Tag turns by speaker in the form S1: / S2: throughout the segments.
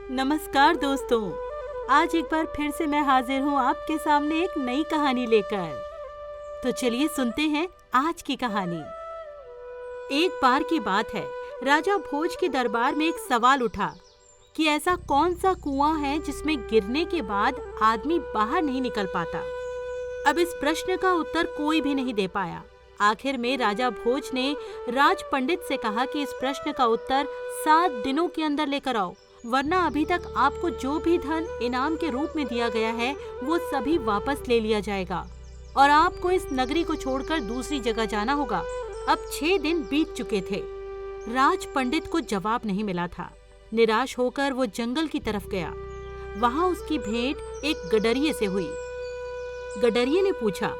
S1: नमस्कार दोस्तों, आज एक बार फिर से मैं हाजिर हूँ आपके सामने एक नई कहानी लेकर। तो चलिए सुनते हैं आज की कहानी। एक बार की बात है, राजा भोज के दरबार में एक सवाल उठा कि ऐसा कौन सा कुआं है जिसमें गिरने के बाद आदमी बाहर नहीं निकल पाता। अब इस प्रश्न का उत्तर कोई भी नहीं दे पाया। आखिर में राजा भोज ने राज पंडित से कहा कि इस प्रश्न का उत्तर 7 दिनों के अंदर लेकर आओ, वरना अभी तक आपको जो भी धन इनाम के रूप में दिया गया है वो सभी वापस ले लिया जाएगा और आपको इस नगरी को छोड़कर दूसरी जगह जाना होगा। अब 6 दिन बीत चुके थे। राज पंडित को जवाब नहीं मिला था। निराश होकर वो जंगल की तरफ गया। वहां उसकी भेंट एक गडरिये से हुई। गडरिये ने पूछा,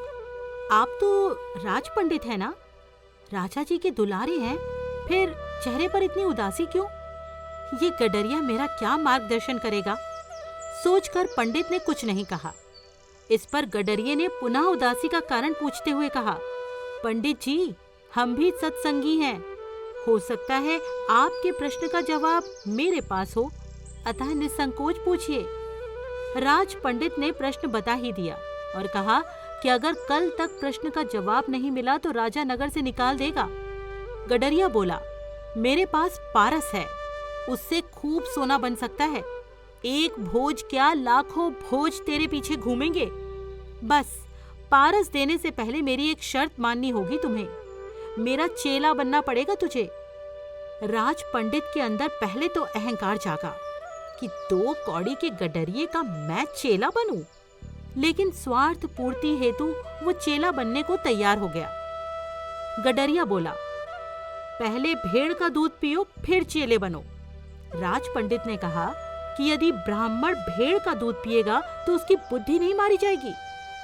S1: आप तो राज पंडित है ना? राजा जी के दुलारे हैं, फिर चेहरे पर इतनी उदासी क्यों? ये गडरिया मेरा क्या मार्गदर्शन करेगा? सोचकर पंडित ने कुछ नहीं कहा। इस पर गडरिये ने पुनः उदासी का कारण पूछते हुए कहा, पंडित जी, हम भी सत्संगी हैं। हो सकता है आपके प्रश्न का जवाब मेरे पास हो, अतः निसंकोच पूछिए। राज पंडित ने प्रश्न बता ही दिया और कहा कि अगर कल तक प्रश्न का जवाब नहीं मिला तो राजा नगर से निकाल देगा। गडरिया बोला, मेरे पास पारस है, उससे खूब सोना बन सकता है। एक भोज क्या, लाखों भोज तेरे पीछे घूमेंगे। बस पारस देने से पहले मेरी एक शर्त माननी होगी तुम्हें। मेरा चेला बनना पड़ेगा तुझे। राज पंडित के अंदर पहले तो अहंकार जागा कि 2 कौड़ी के गडरिये का मैं चेला बनूं, लेकिन स्वार्थ पूर्ति हेतु वो चेला बनने को तैयार हो गया। गडरिया बोला, पहले भेड़ का दूध पियो, फिर चेले बनो। राज पंडित ने कहा कि यदि ब्राह्मण भेड़ का दूध पिएगा तो उसकी बुद्धि नहीं मारी जाएगी।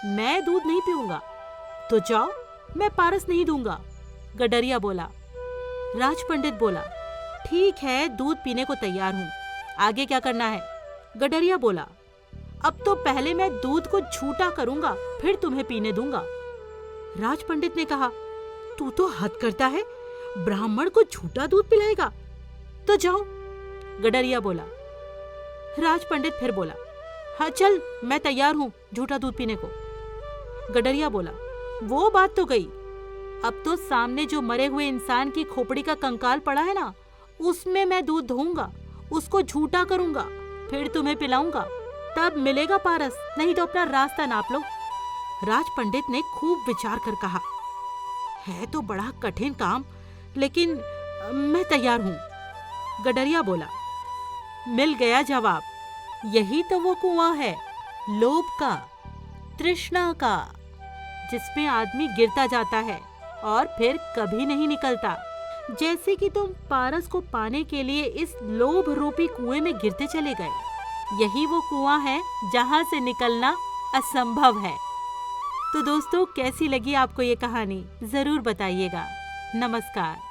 S1: मैं दूध नहीं पीऊंगा। तो जाओ, मैं पारस नहीं दूंगा। गडरिया बोला। राज पंडित बोला, ठीक है, दूध पीने को तैयार हूं, आगे क्या करना है? गडरिया बोला, अब तो पहले मैं दूध को झूठा करूंगा, फिर तुम्हें पीने दूंगा। राज पंडित ने कहा, तू तो हद करता है, ब्राह्मण को झूठा दूध पिलाएगा? तो जाओ। गडरिया बोला। राज पंडित फिर बोला, हाँ चल, मैं तैयार हूं झूठा दूध पीने को। गडरिया बोला, वो बात तो गई, अब तो सामने जो मरे हुए इंसान की खोपड़ी का कंकाल पड़ा है ना, उसमें मैं दूध धोऊंगा, उसको झूठा करूंगा, फिर तुम्हें पिलाऊंगा, तब मिलेगा पारस, नहीं तो अपना रास्ता नाप लो। राज पंडित ने खूब विचार कर कहा, है तो बड़ा कठिन काम, लेकिन मैं तैयार हूं। गडरिया बोला। मिल गया जवाब। यही तो वो कुआं है, लोभ का, तृष्णा का, जिसमें आदमी गिरता जाता है और फिर कभी नहीं निकलता। जैसे कि तुम पारस को पाने के लिए इस लोभ रूपी कुएं में गिरते चले गए। यही वो कुआं है जहां से निकलना असंभव है। तो दोस्तों, कैसी लगी आपको ये कहानी? जरूर बताइएगा। नमस्कार।